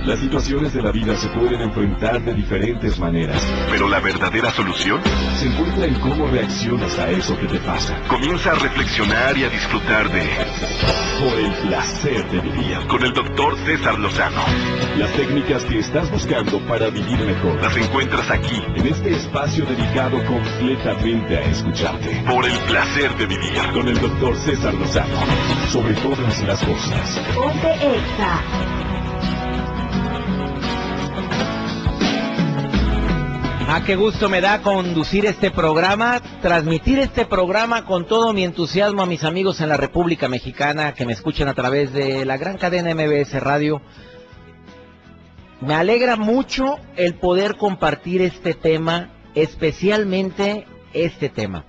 Las situaciones de la vida se pueden enfrentar de diferentes maneras. Pero la verdadera solución se encuentra en cómo reaccionas a eso que te pasa. Comienza a reflexionar y a disfrutar de Por el placer de vivir. con el Dr. César Lozano. Las técnicas que estás buscando para vivir mejor. Las encuentras aquí, En este espacio dedicado completamente a escucharte. por el placer de vivir. Con el Dr. César Lozano. Sobre todas las cosas. Ponte Exa. Qué gusto me da conducir este programa, transmitir este programa con todo mi entusiasmo a mis amigos en la República Mexicana que me escuchan a través de la gran cadena MBS Radio. Me alegra mucho el poder compartir este tema, especialmente este tema.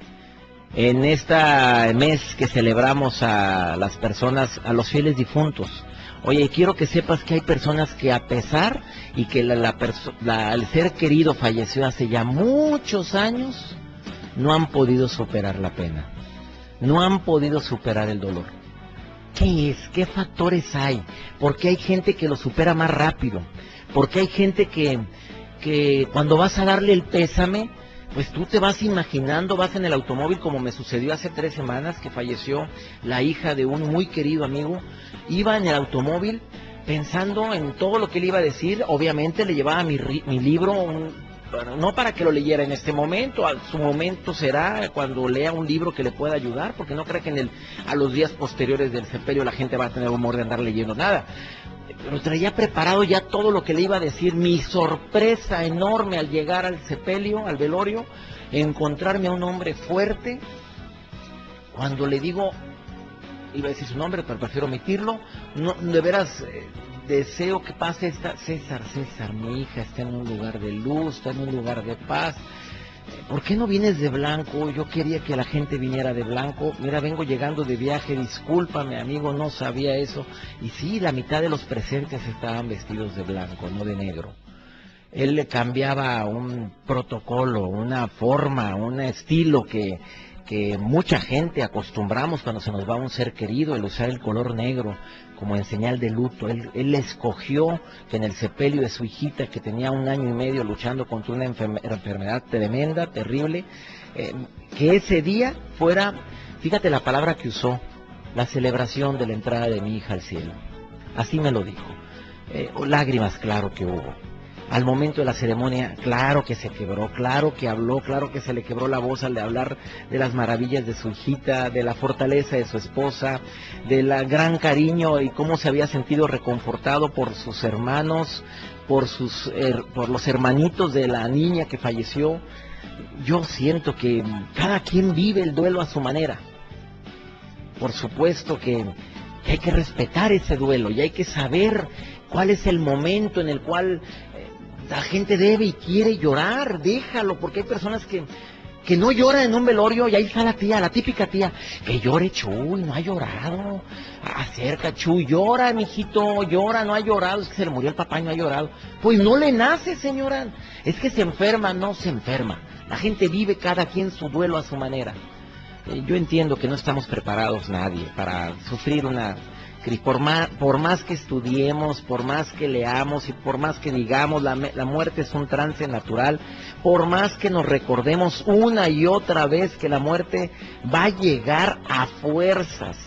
En este mes que celebramos a las personas, a los fieles difuntos. Oye, quiero que sepas que hay personas que a pesar y que el ser querido falleció hace ya muchos años, no han podido superar la pena, no han podido superar el dolor. ¿Qué es? ¿Qué factores hay? ¿Por qué hay gente que lo supera más rápido? ¿Por qué hay gente que cuando vas a darle el pésame, pues tú te vas imaginando, vas en el automóvil, como me sucedió hace 3 semanas, que falleció la hija de un muy querido amigo? Iba en el automóvil pensando en todo lo que le iba a decir. Obviamente le llevaba mi libro, no para que lo leyera en este momento, a su momento será cuando lea un libro que le pueda ayudar, porque no creo que a los días posteriores del sepelio la gente va a tener humor de andar leyendo nada. Pero traía preparado ya todo lo que le iba a decir. Mi sorpresa enorme al llegar al sepelio, al velorio, encontrarme a un hombre fuerte. Cuando le digo, iba a decir su nombre, pero prefiero omitirlo, no, de veras, deseo que pase César, mi hija está en un lugar de luz, está en un lugar de paz. ¿Por qué no vienes de blanco? Yo quería que la gente viniera de blanco. Mira, vengo llegando de viaje, discúlpame, amigo, no sabía eso. Y sí, la mitad de los presentes estaban vestidos de blanco, no de negro. Él le cambiaba un protocolo, una forma, un estilo que mucha gente acostumbramos cuando se nos va un ser querido, el usar el color negro como en señal de luto. Él escogió que en el sepelio de su hijita, que tenía 1 año y medio luchando contra una enfermedad tremenda, terrible, que ese día fuera, fíjate la palabra que usó, la celebración de la entrada de mi hija al cielo. Así me lo dijo. Lágrimas, claro que hubo. Al momento de la ceremonia, claro que se quebró, claro que habló, claro que se le quebró la voz al de hablar de las maravillas de su hijita, de la fortaleza de su esposa, del gran cariño y cómo se había sentido reconfortado por sus hermanos, por los hermanitos de la niña que falleció. Yo siento que cada quien vive el duelo a su manera. Por supuesto que hay que respetar ese duelo y hay que saber cuál es el momento en el cual la gente debe y quiere llorar. Déjalo, porque hay personas que no lloran en un velorio y ahí está la tía, la típica tía, que llore Chuy, no ha llorado. Acerca, Chuy, llora, mijito, llora, no ha llorado, es que se le murió el papá y no ha llorado. Pues no le nace, señora, es que se enferma, no se enferma. La gente vive cada quien su duelo a su manera. Yo entiendo que no estamos preparados nadie para sufrir una... Por más que estudiemos, por más que leamos y por más que digamos la muerte es un trance natural, por más que nos recordemos una y otra vez que la muerte va a llegar a fuerzas,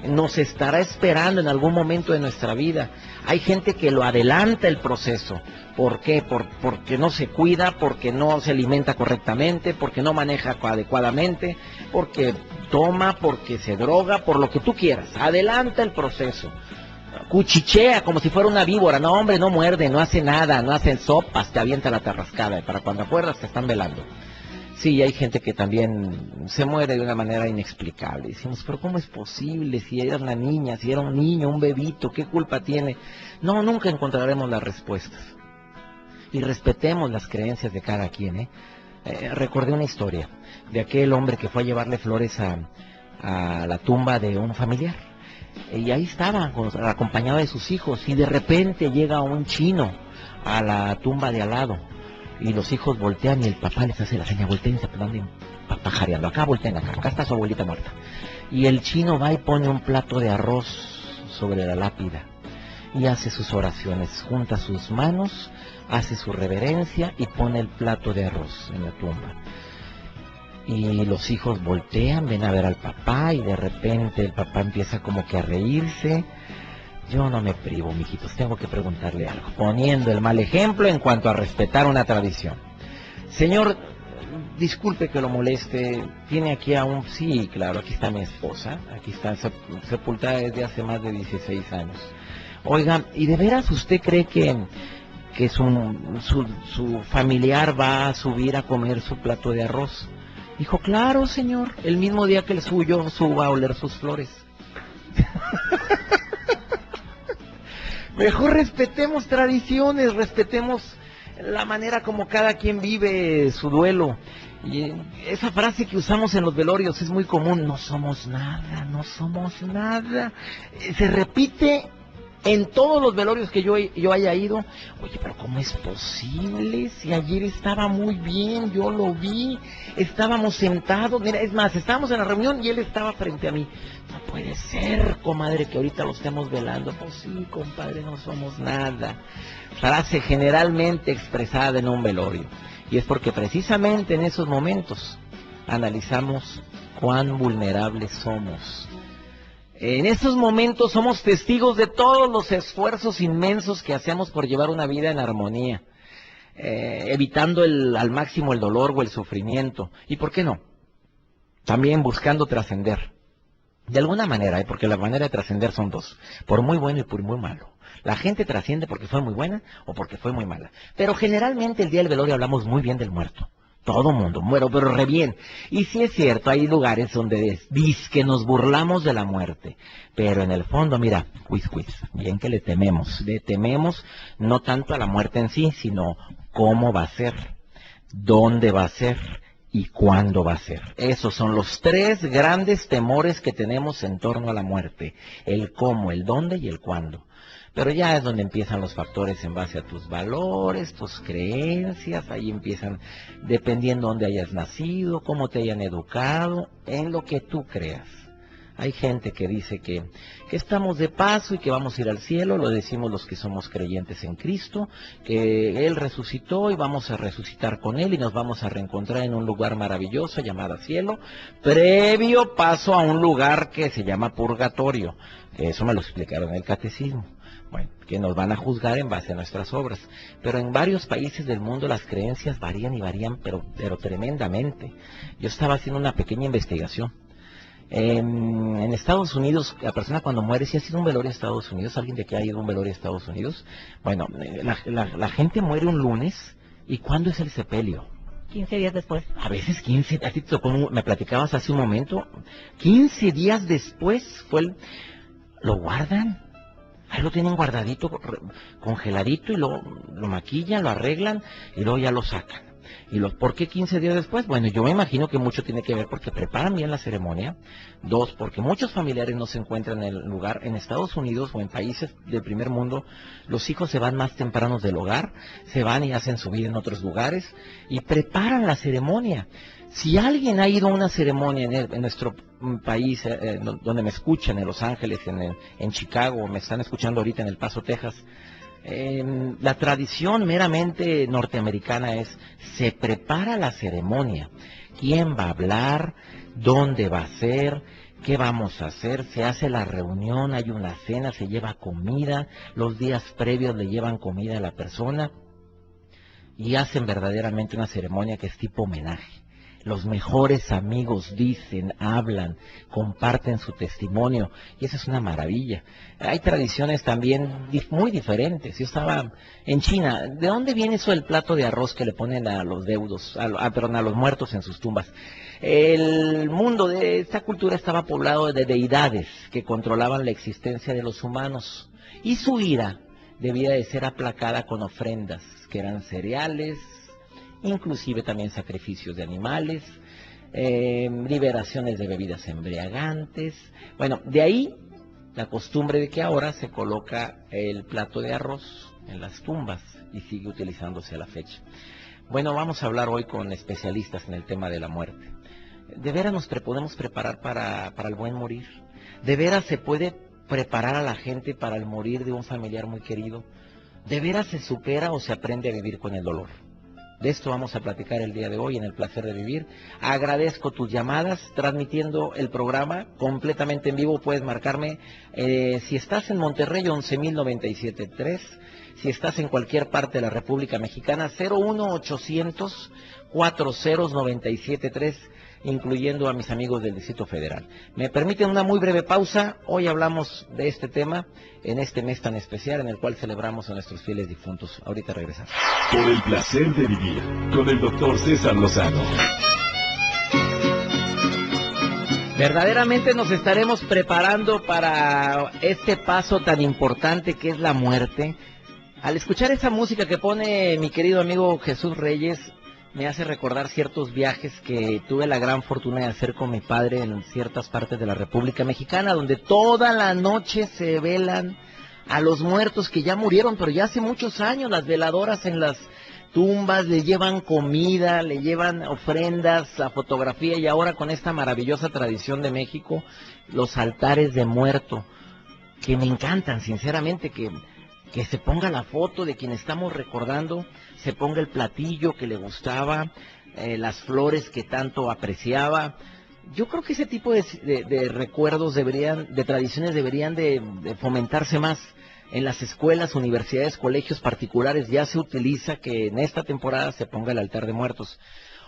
nos estará esperando en algún momento de nuestra vida. Hay gente que lo adelanta el proceso. ¿Por qué? Porque no se cuida, porque no se alimenta correctamente, porque no maneja adecuadamente, porque toma, porque se droga, por lo que tú quieras. Adelanta el proceso. Cuchichea como si fuera una víbora. No, hombre, no muerde, no hace nada, no hacen sopas, te avienta la tarrascada. Y para cuando acuerdas te están velando. Sí, hay gente que también se muere de una manera inexplicable. Decimos, pero ¿cómo es posible? Si era una niña, si era un niño, un bebito, ¿qué culpa tiene? No, nunca encontraremos las respuestas. Y respetemos las creencias de cada quien, recordé una historia de aquel hombre que fue a llevarle flores a la tumba de un familiar. Y ahí estaba, acompañado de sus hijos, y de repente llega un chino a la tumba de al lado. Y los hijos voltean y el papá les hace la seña, volteen, se andan pajareando. Acá volteen, acá está su abuelita muerta. Y el chino va y pone un plato de arroz sobre la lápida. y hace sus oraciones, junta sus manos, hace su reverencia y pone el plato de arroz en la tumba. Y los hijos voltean, ven a ver al papá y de repente el papá empieza como que a reírse. Yo no me privo, mijitos, tengo que preguntarle algo, poniendo el mal ejemplo en cuanto a respetar una tradición. Señor, disculpe que lo moleste, tiene aquí a un... Sí, claro, aquí está mi esposa, aquí está sepultada desde hace más de 16 años. Oiga, ¿y de veras usted cree que su familiar va a subir a comer su plato de arroz? Dijo, claro, señor, el mismo día que el suyo suba a oler sus flores. Mejor respetemos tradiciones, respetemos la manera como cada quien vive su duelo. Y esa frase que usamos en los velorios es muy común, no somos nada, no somos nada. Se repite en todos los velorios que yo haya ido. Oye, pero ¿cómo es posible? Si ayer estaba muy bien, yo lo vi, estábamos sentados, mira, es más, estábamos en la reunión y él estaba frente a mí. No puede ser, comadre, que ahorita lo estemos velando. Pues sí, compadre, no somos nada. Frase generalmente expresada en un velorio. Y es porque precisamente en esos momentos analizamos cuán vulnerables somos. En esos momentos somos testigos de todos los esfuerzos inmensos que hacemos por llevar una vida en armonía, evitando al máximo el dolor o el sufrimiento. ¿Y por qué no? También buscando trascender. De alguna manera, porque la manera de trascender son dos, por muy bueno y por muy malo. La gente trasciende porque fue muy buena o porque fue muy mala. Pero generalmente el día del velorio hablamos muy bien del muerto. Todo mundo muero, pero re bien. Y sí es cierto, hay lugares donde que nos burlamos de la muerte. Pero en el fondo, mira, bien que le tememos no tanto a la muerte en sí, sino cómo va a ser, dónde va a ser y cuándo va a ser. Esos son los tres grandes temores que tenemos en torno a la muerte. El cómo, el dónde y el cuándo. Pero ya es donde empiezan los factores en base a tus valores, tus creencias, ahí empiezan dependiendo dónde hayas nacido, cómo te hayan educado, en lo que tú creas. Hay gente que dice que estamos de paso y que vamos a ir al cielo, lo decimos los que somos creyentes en Cristo, que Él resucitó y vamos a resucitar con Él y nos vamos a reencontrar en un lugar maravilloso llamado cielo, previo paso a un lugar que se llama purgatorio, que eso me lo explicaron en el catecismo. Bueno, que nos van a juzgar en base a nuestras obras. Pero en varios países del mundo las creencias varían y varían, pero tremendamente. Yo estaba haciendo una pequeña investigación. En Estados Unidos, la persona cuando muere, si ha sido un velorio a Estados Unidos, alguien de que ha ido a un velorio a Estados Unidos, bueno, la gente muere un lunes, ¿y cuándo es el sepelio? 15 días después. A veces 15, a ti te tocó, me platicabas hace un momento, 15 días después lo guardan. Ahí lo tienen guardadito, congeladito, y lo maquillan, lo arreglan, y luego ya lo sacan. ¿Por qué 15 días después? Bueno, yo me imagino que mucho tiene que ver porque preparan bien la ceremonia. 2, porque muchos familiares no se encuentran en el lugar. En Estados Unidos o en países del primer mundo, los hijos se van más tempranos del hogar, se van y hacen su vida en otros lugares, y preparan la ceremonia. Si alguien ha ido a una ceremonia en nuestro país, donde me escuchan, en Los Ángeles, en Chicago, me están escuchando ahorita en El Paso, Texas, la tradición meramente norteamericana se prepara la ceremonia. ¿Quién va a hablar? ¿Dónde va a ser? ¿Qué vamos a hacer? Se hace la reunión, hay una cena, se lleva comida, los días previos le llevan comida a la persona y hacen verdaderamente una ceremonia que es tipo homenaje. Los mejores amigos dicen, hablan, comparten su testimonio, y eso es una maravilla. Hay tradiciones también muy diferentes. Yo estaba en China. ¿De dónde viene eso del plato de arroz que le ponen a los deudos, a los muertos en sus tumbas? El mundo de esta cultura estaba poblado de deidades que controlaban la existencia de los humanos, y su ira debía de ser aplacada con ofrendas, que eran cereales, inclusive también sacrificios de animales, liberaciones de bebidas embriagantes. Bueno, de ahí la costumbre de que ahora se coloca el plato de arroz en las tumbas y sigue utilizándose a la fecha. Bueno, vamos a hablar hoy con especialistas en el tema de la muerte. ¿De veras nos podemos preparar para el buen morir? ¿De veras se puede preparar a la gente para el morir de un familiar muy querido? ¿De veras se supera o se aprende a vivir con el dolor? De esto vamos a platicar el día de hoy en El Placer de Vivir. Agradezco tus llamadas, transmitiendo el programa completamente en vivo. Puedes marcarme, si estás en Monterrey, 11.097.3. Si estás en cualquier parte de la República Mexicana, 01800 4097.3, incluyendo a mis amigos del Distrito Federal. Me permiten una muy breve pausa. Hoy hablamos de este tema en este mes tan especial en el cual celebramos a nuestros fieles difuntos. Ahorita regresamos. Por el placer de vivir con el doctor César Lozano. Verdaderamente nos estaremos preparando para este paso tan importante que es la muerte. Al escuchar esa música que pone mi querido amigo Jesús Reyes, me hace recordar ciertos viajes que tuve la gran fortuna de hacer con mi padre en ciertas partes de la República Mexicana, donde toda la noche se velan a los muertos que ya murieron, pero ya hace muchos años. Las veladoras en las tumbas le llevan comida, le llevan ofrendas, la fotografía, y ahora con esta maravillosa tradición de México, los altares de muerto, que me encantan, sinceramente, que se ponga la foto de quien estamos recordando, se ponga el platillo que le gustaba, las flores que tanto apreciaba. Yo creo que ese tipo de recuerdos de tradiciones deberían de fomentarse más. En las escuelas, universidades, colegios particulares ya se utiliza que en esta temporada se ponga el altar de muertos.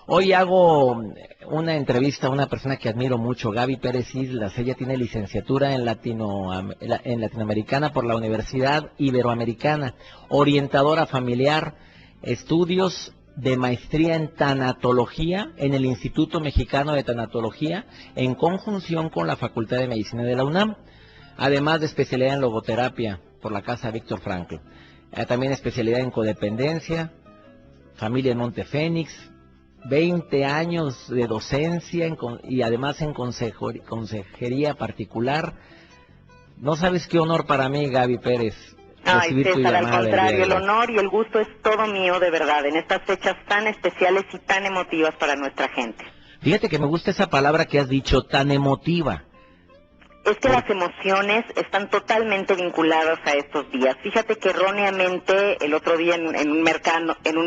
Hoy hago una entrevista a una persona que admiro mucho, Gaby Pérez Islas. Ella tiene licenciatura en Latinoamericana por la Universidad Iberoamericana, orientadora familiar, estudios de maestría en tanatología en el Instituto Mexicano de Tanatología, en conjunción con la Facultad de Medicina de la UNAM, además de especialidad en logoterapia por la Casa Víctor Frankl. También especialidad en codependencia, familia en Montefénix, 20 años de docencia y además en consejería particular. No sabes qué honor para mí, Gaby Pérez, recibir tu llamada. Al contrario, el honor y el gusto es todo mío, de verdad, en estas fechas tan especiales y tan emotivas para nuestra gente. Fíjate que me gusta esa palabra que has dicho, tan emotiva. Es que las emociones están totalmente vinculadas a estos días. Fíjate que erróneamente el otro día en un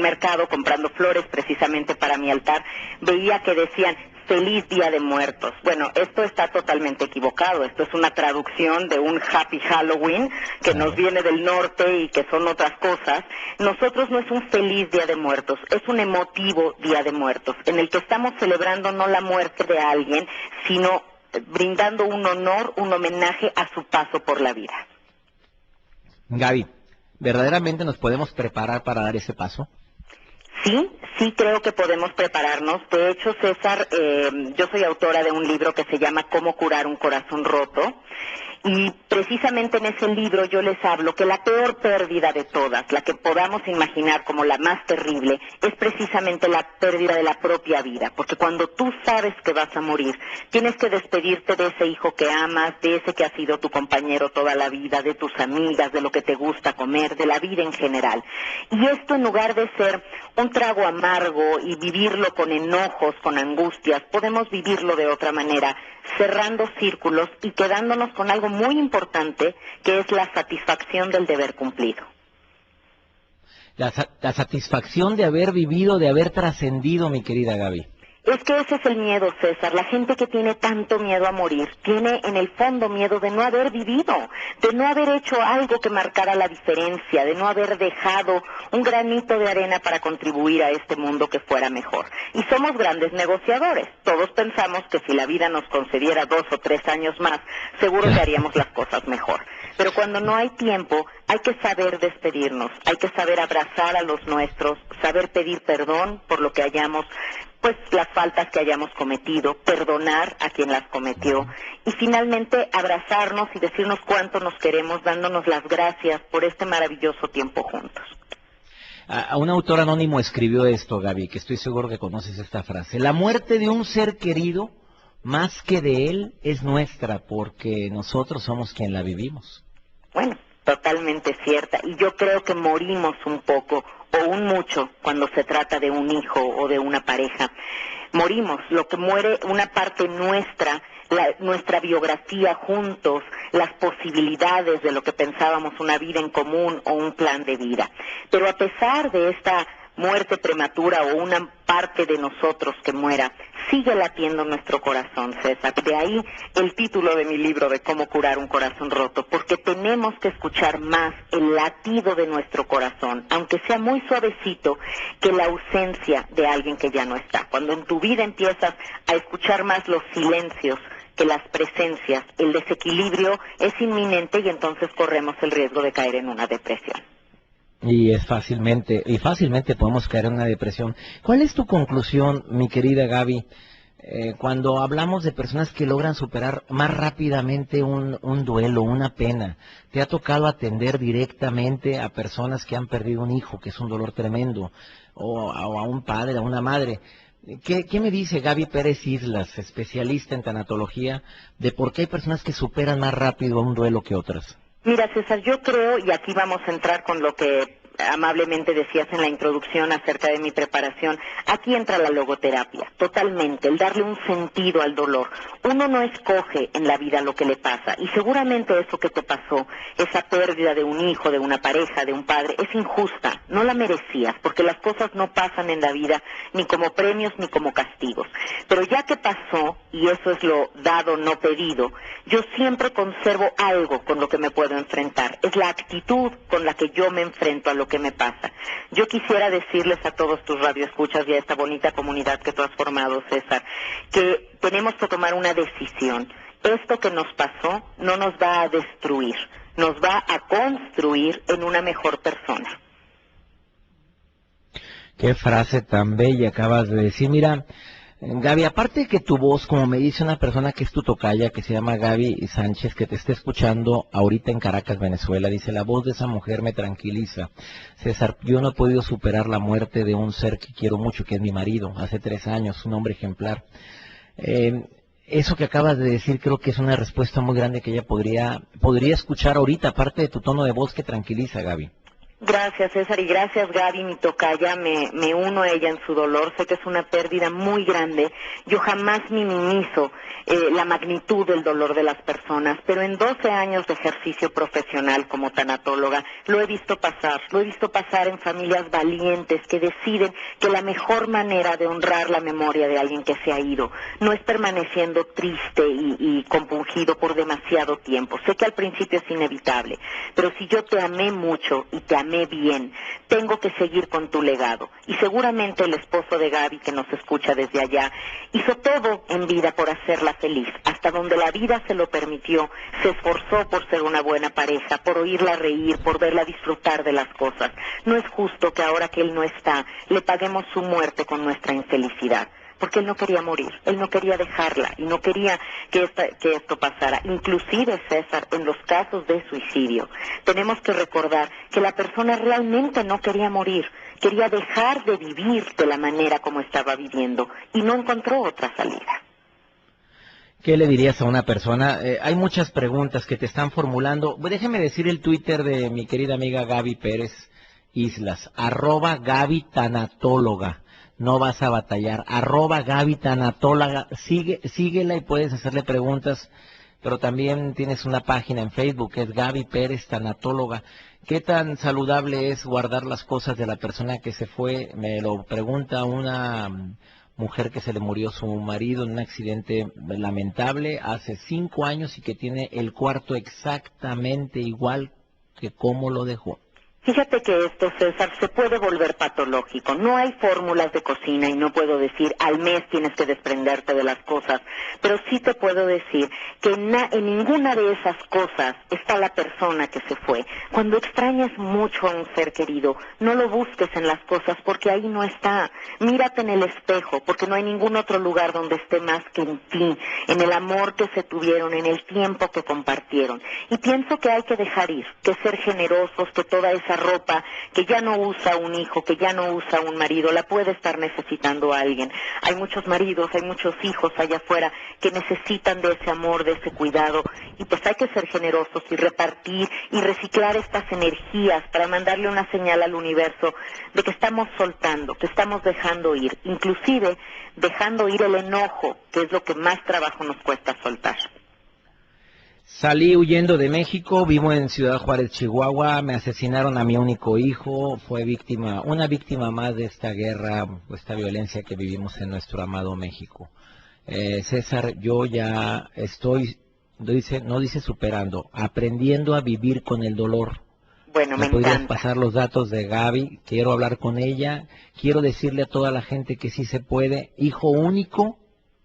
mercado comprando flores precisamente para mi altar, veía que decían Feliz Día de Muertos. Bueno, esto está totalmente equivocado. Esto es una traducción de un Happy Halloween que nos viene del norte y que son otras cosas. Nosotros no es un feliz Día de Muertos, es un emotivo Día de Muertos, en el que estamos celebrando no la muerte de alguien, sino brindando un honor, un homenaje a su paso por la vida. Gaby, ¿verdaderamente nos podemos preparar para dar ese paso? Sí creo que podemos prepararnos. De hecho, César, yo soy autora de un libro que se llama Cómo curar un corazón roto. Y precisamente en ese libro yo les hablo que la peor pérdida de todas, la que podamos imaginar como la más terrible, es precisamente la pérdida de la propia vida. Porque cuando tú sabes que vas a morir, tienes que despedirte de ese hijo que amas, de ese que ha sido tu compañero toda la vida, de tus amigas, de lo que te gusta comer, de la vida en general. Y esto, en lugar de ser un trago amargo y vivirlo con enojos, con angustias, podemos vivirlo de otra manera, cerrando círculos y quedándonos con algo muy importante, que es la satisfacción del deber cumplido. La satisfacción de haber vivido, de haber trascendido, mi querida Gaby. Es que ese es el miedo, César. La gente que tiene tanto miedo a morir, tiene en el fondo miedo de no haber vivido, de no haber hecho algo que marcara la diferencia, de no haber dejado un granito de arena para contribuir a este mundo que fuera mejor. Y somos grandes negociadores. Todos pensamos que si la vida nos concediera 2 o 3 años más, seguro que haríamos las cosas mejor. Pero cuando no hay tiempo, hay que saber despedirnos, hay que saber abrazar a los nuestros, saber pedir perdón por lo que hayamos, pues las faltas que hayamos cometido, perdonar a quien las cometió y finalmente abrazarnos y decirnos cuánto nos queremos, dándonos las gracias por este maravilloso tiempo juntos. Un autor anónimo escribió esto, Gaby, que estoy seguro que conoces esta frase. La muerte de un ser querido, más que de él, es nuestra, porque nosotros somos quien la vivimos. Bueno, totalmente cierta. Y yo creo que morimos un poco o un mucho cuando se trata de un hijo o de una pareja. Morimos. Lo que muere, una parte nuestra, nuestra biografía juntos, las posibilidades de lo que pensábamos una vida en común o un plan de vida. Pero a pesar de esta muerte prematura o una parte de nosotros que muera, sigue latiendo nuestro corazón, César. De ahí el título de mi libro de Cómo curar un corazón roto, porque tenemos que escuchar más el latido de nuestro corazón, aunque sea muy suavecito, que la ausencia de alguien que ya no está. Cuando en tu vida empiezas a escuchar más los silencios que las presencias, el desequilibrio es inminente y entonces corremos el riesgo de caer en una depresión. Y fácilmente podemos caer en una depresión. ¿Cuál es tu conclusión, mi querida Gaby, cuando hablamos de personas que logran superar más rápidamente un duelo, una pena? ¿Te ha tocado atender directamente a personas que han perdido un hijo, que es un dolor tremendo, o a un padre, a una madre? ¿Qué me dice Gaby Pérez Islas, especialista en tanatología, de por qué hay personas que superan más rápido un duelo que otras? Mira, César, yo creo, y aquí vamos a entrar con lo que amablemente decías en la introducción acerca de mi preparación, aquí entra la logoterapia, totalmente, el darle un sentido al dolor. Uno no escoge en la vida lo que le pasa, y seguramente eso que te pasó, esa pérdida de un hijo, de una pareja, de un padre, es injusta, no la merecías, porque las cosas no pasan en la vida ni como premios ni como castigos. Pero ya que pasó, y eso es lo dado, no pedido, yo siempre conservo algo con lo que me puedo enfrentar, es la actitud con la que yo me enfrento a lo que me pasa. Yo quisiera decirles a todos tus radioescuchas y a esta bonita comunidad que tú has formado, César, que tenemos que tomar una decisión. Esto que nos pasó no nos va a destruir, nos va a construir en una mejor persona. Qué frase tan bella acabas de decir. Mira, Gaby, aparte de que tu voz, como me dice una persona que es tu tocaya, que se llama Gaby Sánchez, que te está escuchando ahorita en Caracas, Venezuela, dice: la voz de esa mujer me tranquiliza. César, yo no he podido superar la muerte de un ser que quiero mucho, que es mi marido, hace 3 años, un hombre ejemplar. Eso que acabas de decir creo que es una respuesta muy grande que ella podría escuchar ahorita, aparte de tu tono de voz que tranquiliza, Gaby. Gracias, César, y gracias, Gaby, mi tocaya, me uno a ella en su dolor. Sé que es una pérdida muy grande. Yo jamás minimizo la magnitud del dolor de las personas, pero en 12 años de ejercicio profesional como tanatóloga lo he visto pasar en familias valientes que deciden que la mejor manera de honrar la memoria de alguien que se ha ido no es permaneciendo triste y compungido por demasiado tiempo. Sé que al principio es inevitable, pero si yo te amé mucho y te amé bien, tengo que seguir con tu legado. Y seguramente el esposo de Gaby, que nos escucha desde allá, hizo todo en vida por hacerla feliz. Hasta donde la vida se lo permitió, se esforzó por ser una buena pareja, por oírla reír, por verla disfrutar de las cosas. No es justo que ahora que él no está, le paguemos su muerte con nuestra infelicidad. Porque él no quería morir, él no quería dejarla y no quería que esto pasara. Inclusive, César, en los casos de suicidio, tenemos que recordar que la persona realmente no quería morir, quería dejar de vivir de la manera como estaba viviendo y no encontró otra salida. ¿Qué le dirías a una persona? Hay muchas preguntas que te están formulando. Déjeme decir el Twitter de mi querida amiga Gaby Pérez Islas, @GabyTanatóloga. No vas a batallar, @GabyTanatóloga, síguela y puedes hacerle preguntas, pero también tienes una página en Facebook que es Gaby Pérez Tanatóloga. ¿Qué tan saludable es guardar las cosas de la persona que se fue? Me lo pregunta una mujer que se le murió su marido en un accidente lamentable hace 5 años y que tiene el cuarto exactamente igual que como lo dejó. Fíjate que esto, César, se puede volver patológico. No hay fórmulas de cocina y no puedo decir al mes tienes que desprenderte de las cosas, pero sí te puedo decir que en ninguna de esas cosas está la persona que se fue. Cuando extrañas mucho a un ser querido, no lo busques en las cosas porque ahí no está. Mírate en el espejo porque no hay ningún otro lugar donde esté más que en ti, en el amor que se tuvieron, en el tiempo que compartieron. Y pienso que hay que dejar ir, que ser generosos, que toda esa esa ropa que ya no usa un hijo, que ya no usa un marido, la puede estar necesitando alguien. Hay muchos maridos, hay muchos hijos allá afuera que necesitan de ese amor, de ese cuidado, y pues hay que ser generosos y repartir y reciclar estas energías para mandarle una señal al universo de que estamos soltando, que estamos dejando ir, inclusive dejando ir el enojo, que es lo que más trabajo nos cuesta soltar. Salí huyendo de México, vivo en Ciudad Juárez, Chihuahua, me asesinaron a mi único hijo, fue una víctima más de esta guerra, esta violencia que vivimos en nuestro amado México. César, yo ya estoy, no dice superando, aprendiendo a vivir con el dolor. Bueno, me podrías encanta. pasar los datos de Gaby, quiero hablar con ella, quiero decirle a toda la gente que sí se puede, hijo único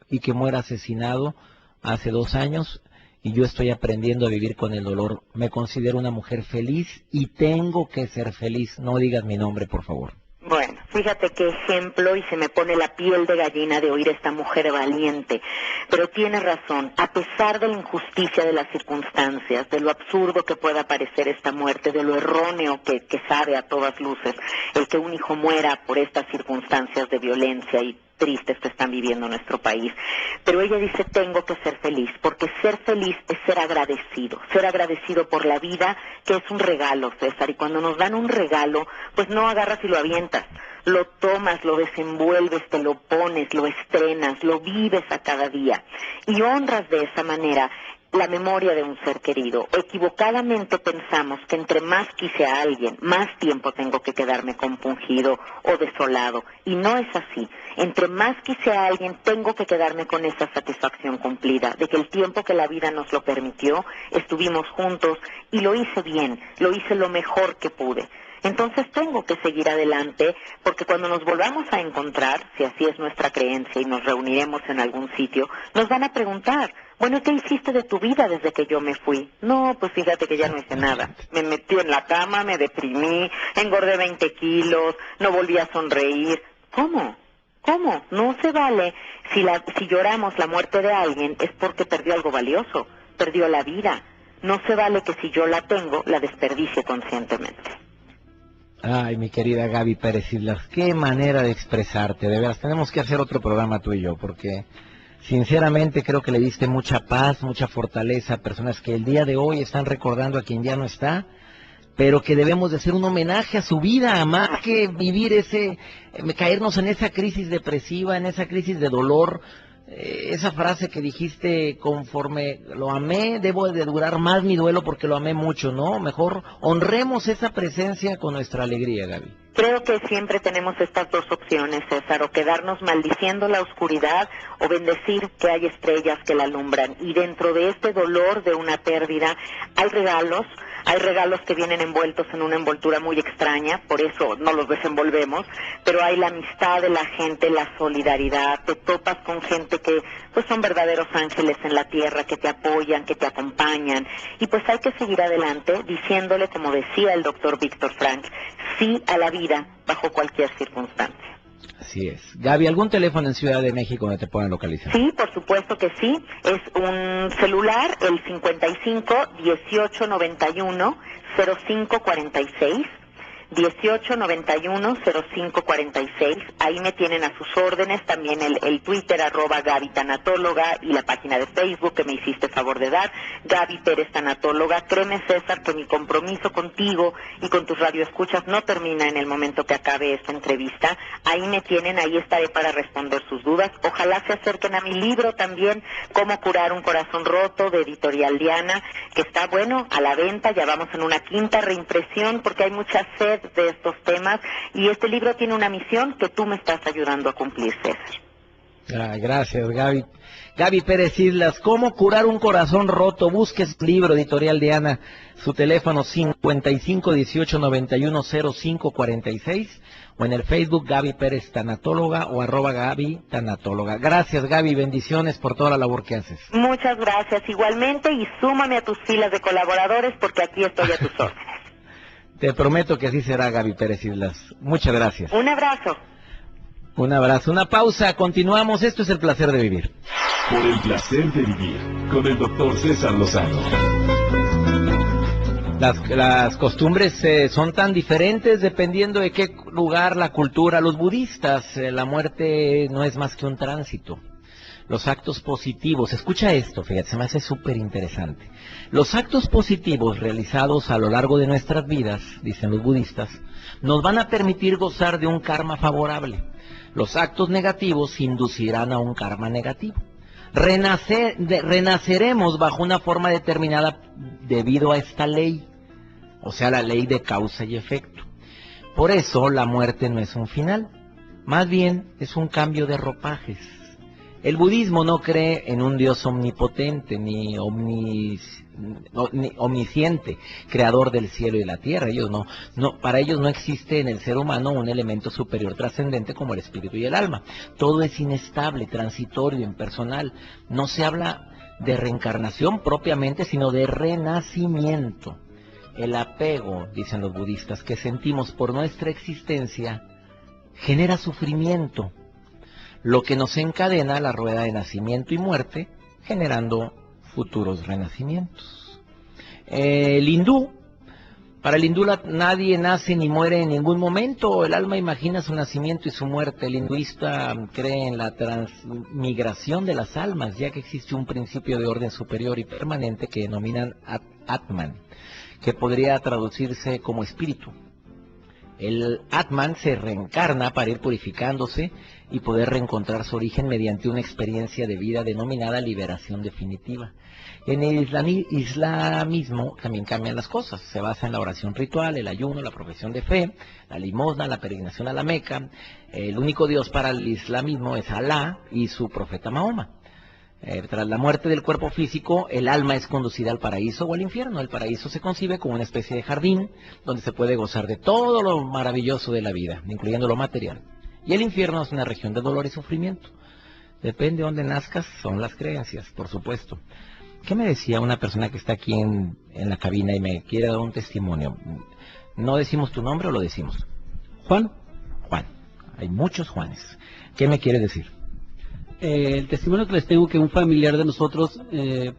y que muera asesinado hace 2 años, y yo estoy aprendiendo a vivir con el dolor. Me considero una mujer feliz y tengo que ser feliz. No digas mi nombre, por favor. Bueno, fíjate qué ejemplo, y se me pone la piel de gallina de oír a esta mujer valiente. Pero tiene razón, a pesar de la injusticia de las circunstancias, de lo absurdo que pueda parecer esta muerte, de lo erróneo que sabe a todas luces el que un hijo muera por estas circunstancias de violencia y tristes que están viviendo en nuestro país. Pero ella dice, tengo que ser feliz, porque ser feliz es ser agradecido por la vida, que es un regalo, César, y cuando nos dan un regalo, pues no agarras y lo avientas, lo tomas, lo desenvuelves, te lo pones, lo estrenas, lo vives a cada día, y honras de esa manera la memoria de un ser querido. Equivocadamente pensamos que entre más quise a alguien, más tiempo tengo que quedarme compungido o desolado, y no es así. Entre más quise a alguien, tengo que quedarme con esa satisfacción cumplida, de que el tiempo que la vida nos lo permitió, estuvimos juntos, y lo hice bien, lo hice lo mejor que pude. Entonces tengo que seguir adelante, porque cuando nos volvamos a encontrar, si así es nuestra creencia y nos reuniremos en algún sitio, nos van a preguntar, bueno, ¿qué hiciste de tu vida desde que yo me fui? No, pues fíjate que ya no hice nada. Me metí en la cama, me deprimí, engordé 20 kilos, no volví a sonreír. ¿Cómo? ¿Cómo? No se vale. Si lloramos la muerte de alguien es porque perdió algo valioso, perdió la vida. No se vale que si yo la tengo, la desperdicie conscientemente. Ay, mi querida Gaby Pérez Islas, qué manera de expresarte, de veras, tenemos que hacer otro programa tú y yo, porque sinceramente creo que le diste mucha paz, mucha fortaleza a personas que el día de hoy están recordando a quien ya no está, pero que debemos de hacer un homenaje a su vida, más que vivir caernos en esa crisis depresiva, en esa crisis de dolor. Esa frase que dijiste, conforme lo amé, debo de durar más mi duelo porque lo amé mucho, ¿no? Mejor honremos esa presencia con nuestra alegría, Gaby. Creo que siempre tenemos estas dos opciones, César, o quedarnos maldiciendo la oscuridad o bendecir que hay estrellas que la alumbran. Y dentro de este dolor de una pérdida hay regalos que vienen envueltos en una envoltura muy extraña, por eso no los desenvolvemos, pero hay la amistad de la gente, la solidaridad, te topas con gente que pues son verdaderos ángeles en la tierra, que te apoyan, que te acompañan, y pues hay que seguir adelante diciéndole, como decía el doctor Víctor Frank, sí a la vida bajo cualquier circunstancia. Así es. Gaby, ¿algún teléfono en Ciudad de México donde te puedan localizar? Sí, por supuesto que sí. Es un celular, el 55 18 91 05 46. 1891 05 46, ahí me tienen a sus órdenes, también el Twitter @Gaby Tanatóloga y la página de Facebook que me hiciste favor de dar, Gaby Pérez Tanatóloga. Créeme, César, que mi compromiso contigo y con tus radioescuchas no termina en el momento que acabe esta entrevista. Ahí me tienen, ahí estaré para responder sus dudas. Ojalá se acerquen a mi libro también, Cómo curar un corazón roto, de Editorial Diana, que está, bueno, a la venta. Ya vamos en una 5ª reimpresión porque hay mucha sed de estos temas, y este libro tiene una misión que tú me estás ayudando a cumplir, César. Gracias, Gaby. Gaby Pérez Islas, ¿Cómo curar un corazón roto? Busque su libro, Editorial Diana, su teléfono 55 18 91 05 46, o en el Facebook Gaby Pérez Tanatóloga o @Gaby Tanatóloga. Gracias, Gaby, bendiciones por toda la labor que haces. Muchas gracias, igualmente, y súmame a tus filas de colaboradores porque aquí estoy a tus órdenes. Te prometo que así será, Gaby Pérez Islas. Muchas gracias. Un abrazo. Un abrazo, una pausa, continuamos. Esto es El Placer de Vivir. Por el placer de vivir, con el doctor César Lozano. Las costumbres son tan diferentes dependiendo de qué lugar, la cultura. Los budistas, la muerte no es más que un tránsito. Los actos positivos, escucha esto, fíjate, se me hace súper interesante. Los actos positivos realizados a lo largo de nuestras vidas, dicen los budistas, nos van a permitir gozar de un karma favorable. Los actos negativos inducirán a un karma negativo. Renaceremos bajo una forma determinada debido a esta ley, o sea, la ley de causa y efecto. Por eso la muerte no es un final, más bien es un cambio de ropajes. El budismo no cree en un Dios omnipotente ni omnisciente, creador del cielo y la tierra. Para ellos no existe en el ser humano un elemento superior trascendente como el espíritu y el alma. Todo es inestable, transitorio, impersonal. No se habla de reencarnación propiamente, sino de renacimiento. El apego, dicen los budistas, que sentimos por nuestra existencia genera sufrimiento, lo que nos encadena la rueda de nacimiento y muerte, generando futuros renacimientos. Para el hindú nadie nace ni muere en ningún momento, el alma imagina su nacimiento y su muerte. El hinduista cree en la transmigración de las almas, ya que existe un principio de orden superior y permanente que denominan Atman, que podría traducirse como espíritu. El Atman se reencarna para ir purificándose y poder reencontrar su origen mediante una experiencia de vida denominada liberación definitiva. En el islamismo también cambian las cosas. Se basa en la oración ritual, el ayuno, la profesión de fe, la limosna, la peregrinación a la Meca. El único Dios para el islamismo es Alá y su profeta Mahoma. Tras la muerte del cuerpo físico, el alma es conducida al paraíso o al infierno. El paraíso se concibe como una especie de jardín donde se puede gozar de todo lo maravilloso de la vida, incluyendo lo material. Y el infierno es una región de dolor y sufrimiento. Depende de dónde nazcas, son las creencias, por supuesto. ¿Qué me decía una persona que está aquí en la cabina y me quiere dar un testimonio? ¿No decimos tu nombre o lo decimos? Juan. Juan. Hay muchos Juanes. ¿Qué me quiere decir? El testimonio que les tengo, que un familiar de nosotros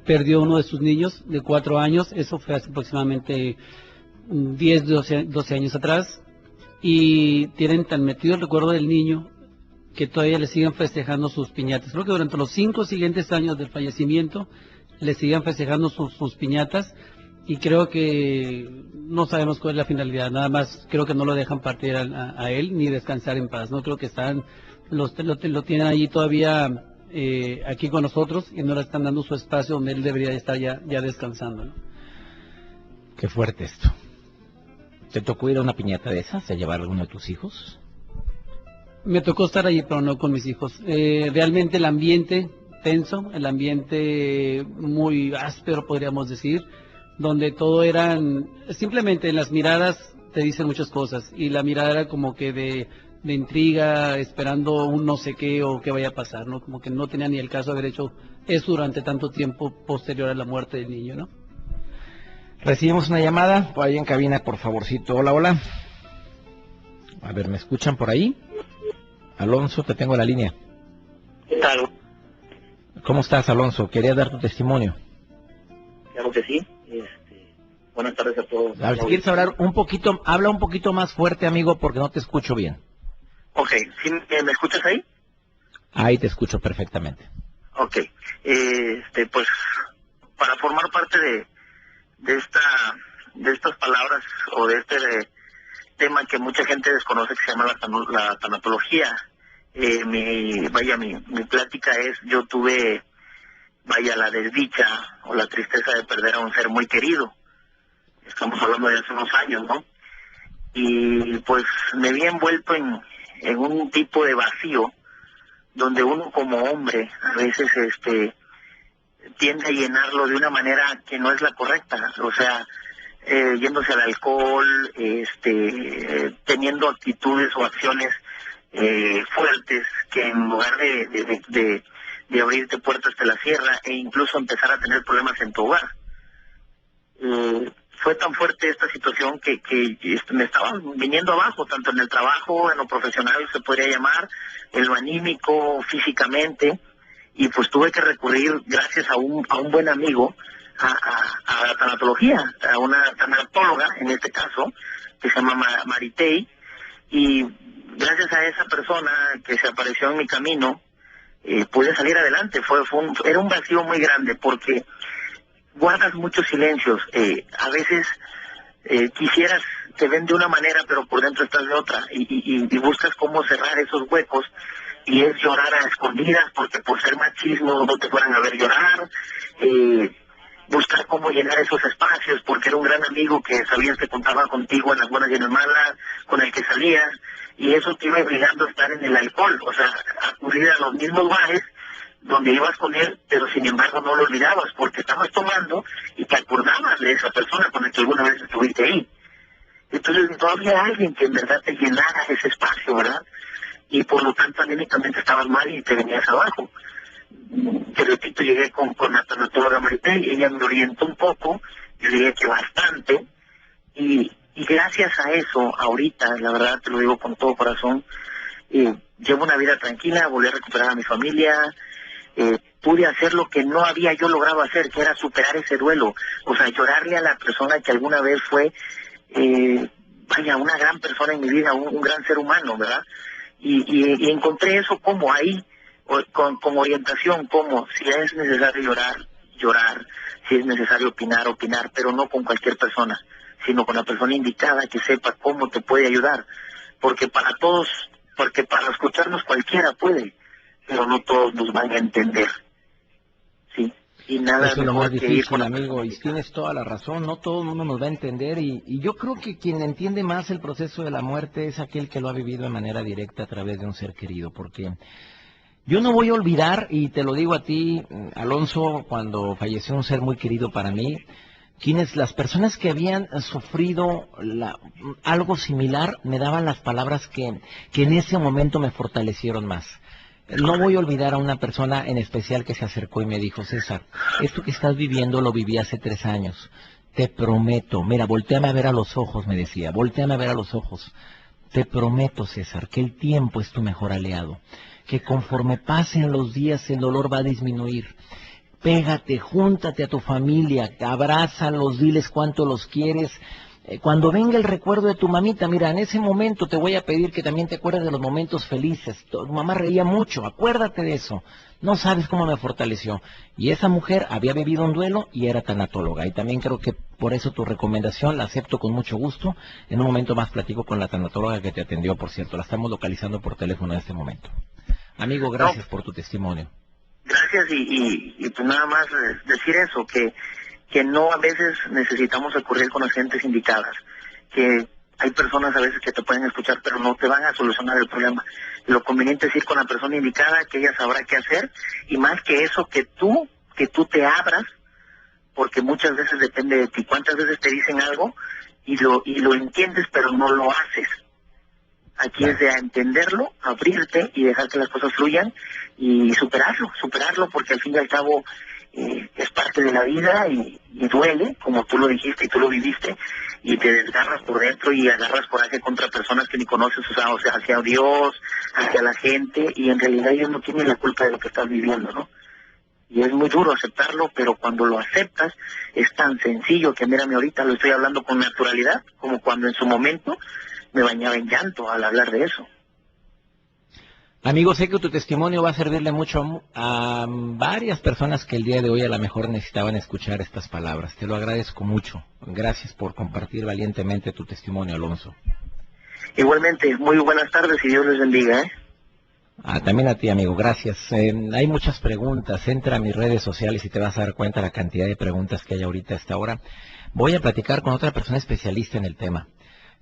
perdió uno de sus niños de 4 años, eso fue hace aproximadamente 10, 12 años atrás, y tienen tan metido el recuerdo del niño que todavía le siguen festejando sus piñatas. Creo que durante los 5 siguientes años del fallecimiento le siguen festejando sus piñatas, y creo que no sabemos cuál es la finalidad, nada más creo que no lo dejan partir a él ni descansar en paz. No creo que lo tienen allí todavía aquí con nosotros y no le están dando su espacio donde él debería estar ya descansando, ¿no? Qué fuerte esto. ¿Te tocó ir a una piñata de esas, a llevar a alguno de tus hijos? Me tocó estar allí, pero no con mis hijos. Realmente el ambiente tenso, el ambiente muy áspero, podríamos decir, donde todo eran, simplemente en las miradas te dicen muchas cosas, y la mirada era como que de intriga, esperando un no sé qué o qué vaya a pasar, ¿no? Como que no tenía ni el caso de haber hecho eso durante tanto tiempo posterior a la muerte del niño, ¿no? Recibimos una llamada por ahí en cabina, por favorcito. Hola, hola. A ver, ¿me escuchan por ahí? Alonso, te tengo en la línea. ¿Qué tal? ¿Cómo estás, Alonso? Quería dar tu testimonio. Claro que sí. Buenas tardes a todos. A ver, si quieres hablar un poquito, habla un poquito más fuerte, amigo, porque no te escucho bien. Ok, ¿sí me escuchas ahí? Ahí te escucho perfectamente. Ok, pues para formar parte de estas palabras o de este tema que mucha gente desconoce, que se llama la tanatología, mi plática es, yo tuve, la desdicha o la tristeza de perder a un ser muy querido. Estamos hablando de hace unos años, ¿no? Y pues me vi envuelto en un tipo de vacío donde uno como hombre a veces tiende a llenarlo de una manera que no es la correcta, o sea, yéndose al alcohol, teniendo actitudes o acciones fuertes que en lugar de abrirte puertas te la cierra, e incluso empezar a tener problemas en tu hogar. Fue tan fuerte esta situación que me estaba viniendo abajo, tanto en el trabajo, en lo profesional se podría llamar, en lo anímico, físicamente, y pues tuve que recurrir, gracias a un buen amigo, a la tanatología, a una tanatóloga, en este caso, que se llama Maritei, y gracias a esa persona que se apareció en mi camino, pude salir adelante. Era un vacío muy grande, porque guardas muchos silencios. A veces quisieras, te ven de una manera, pero por dentro estás de otra, y buscas cómo cerrar esos huecos, y es llorar a escondidas, porque por ser machismo no te fueran a ver llorar, buscar cómo llenar esos espacios, porque era un gran amigo que sabías que contaba contigo en las buenas y en las malas, con el que salías, y eso te iba obligando a estar en el alcohol, o sea, acudir a los mismos bares donde ibas con él, pero sin embargo no lo olvidabas, porque estabas tomando y te acordabas de esa persona con la que alguna vez estuviste ahí. Entonces no había alguien que en verdad te llenara ese espacio, ¿verdad? Y por lo tanto anímicamente estabas mal y te venías abajo. Te repito, llegué con la tanatóloga Maritei, ella me orientó un poco, yo diría que bastante, y gracias a eso, ahorita, la verdad te lo digo con todo corazón, llevo una vida tranquila, volví a recuperar a mi familia, pude hacer lo que no había yo logrado hacer, que era superar ese duelo, o sea, llorarle a la persona que alguna vez fue, una gran persona en mi vida, un gran ser humano, ¿verdad? Y encontré eso como ahí, con orientación, como si es necesario llorar, si es necesario opinar, pero no con cualquier persona, sino con la persona indicada que sepa cómo te puede ayudar, porque para escucharnos cualquiera puede, pero no todos nos van a entender, ¿sí? Y nada eso es lo mejor más que ir difícil, con la amigo, persona y tienes toda la razón, no todo el mundo nos va a entender, y yo creo que quien entiende más el proceso de la muerte es aquel que lo ha vivido de manera directa a través de un ser querido, porque yo no voy a olvidar, y te lo digo a ti, Alonso, cuando falleció un ser muy querido para mí, las personas que habían sufrido algo similar me daban las palabras que en ese momento me fortalecieron más. No voy a olvidar a una persona en especial que se acercó y me dijo: César, esto que estás viviendo lo viví hace 3 años. Te prometo, mira, voltéame a ver a los ojos, me decía, voltéame a ver a los ojos. Te prometo, César, que el tiempo es tu mejor aliado, que conforme pasen los días el dolor va a disminuir. Pégate, júntate a tu familia, abrázalos, diles cuánto los quieres. Cuando venga el recuerdo de tu mamita, mira, en ese momento te voy a pedir que también te acuerdes de los momentos felices. Tu mamá reía mucho, acuérdate de eso. No sabes cómo me fortaleció. Y esa mujer había vivido un duelo y era tanatóloga. Y también creo que por eso tu recomendación la acepto con mucho gusto. En un momento más platico con la tanatóloga que te atendió, por cierto. La estamos localizando por teléfono en este momento. Amigo, gracias por tu testimonio. Gracias, y pues nada más decir eso, que no, a veces necesitamos recurrir con las gentes indicadas, que hay personas a veces que te pueden escuchar pero no te van a solucionar el problema. Lo conveniente es ir con la persona indicada, que ella sabrá qué hacer, y más que eso, que tú te abras, porque muchas veces depende de ti. ¿Cuántas veces te dicen algo y lo entiendes pero no lo haces? Aquí es de entenderlo, abrirte y dejar que las cosas fluyan y superarlo, porque al fin y al cabo es parte de la vida y duele, como tú lo dijiste y tú lo viviste, y te desgarras por dentro y agarras coraje contra personas que ni conoces, o sea, hacia Dios, hacia la gente, y en realidad ellos no tienen la culpa de lo que estás viviendo, ¿no? Y es muy duro aceptarlo, pero cuando lo aceptas es tan sencillo que, mírame, ahorita lo estoy hablando con naturalidad, como cuando en su momento me bañaba en llanto al hablar de eso. Amigo, sé que tu testimonio va a servirle mucho a varias personas que el día de hoy a lo mejor necesitaban escuchar estas palabras. Te lo agradezco mucho. Gracias por compartir valientemente tu testimonio, Alonso. Igualmente, muy buenas tardes y Dios les bendiga, ¿eh? También a ti, amigo, gracias. Hay muchas preguntas. Entra a mis redes sociales y te vas a dar cuenta de la cantidad de preguntas que hay ahorita a esta hora. Voy a platicar con otra persona especialista en el tema,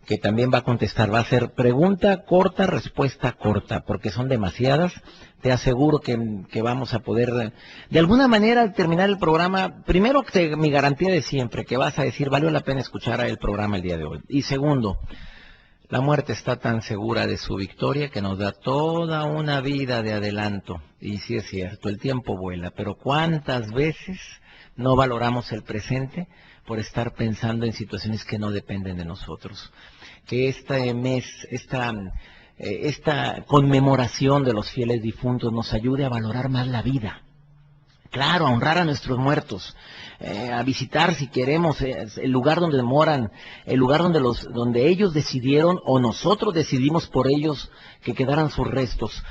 que también va a contestar. Va a ser pregunta corta, respuesta corta, porque son demasiadas. Te aseguro que vamos a poder, de alguna manera, al terminar el programa, primero, mi garantía de siempre, que vas a decir, valió la pena escuchar el programa el día de hoy. Y segundo, la muerte está tan segura de su victoria que nos da toda una vida de adelanto. Y sí es cierto, el tiempo vuela, pero ¿cuántas veces no valoramos el presente por estar pensando en situaciones que no dependen de nosotros? Que este mes, esta conmemoración de los fieles difuntos nos ayude a valorar más la vida. Claro, a honrar a nuestros muertos, a visitar si queremos el lugar donde moran, el lugar donde ellos decidieron o nosotros decidimos por ellos que quedaran sus restos.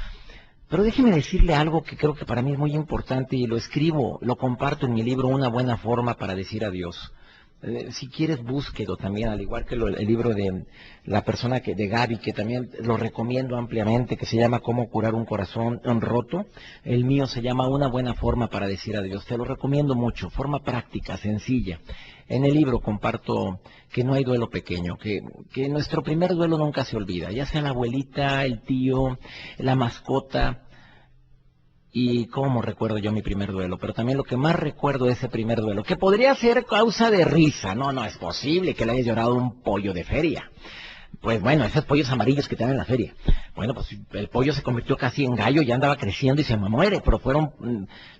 Pero déjeme decirle algo que creo que para mí es muy importante y lo escribo, lo comparto en mi libro, Una buena forma para decir adiós. Si quieres, búsquelo también, al igual que el libro de la persona de Gaby, que también lo recomiendo ampliamente, que se llama Cómo curar un corazón roto. El mío se llama Una buena forma para decir adiós. Te lo recomiendo mucho, forma práctica, sencilla. En el libro comparto que no hay duelo pequeño, que nuestro primer duelo nunca se olvida, ya sea la abuelita, el tío, la mascota. Y cómo recuerdo yo mi primer duelo, pero también lo que más recuerdo de ese primer duelo, que podría ser causa de risa. No es posible que le hayas llorado un pollo de feria. Pues bueno, esos pollos amarillos que te dan en la feria. Bueno, pues el pollo se convirtió casi en gallo, ya andaba creciendo y se me muere, pero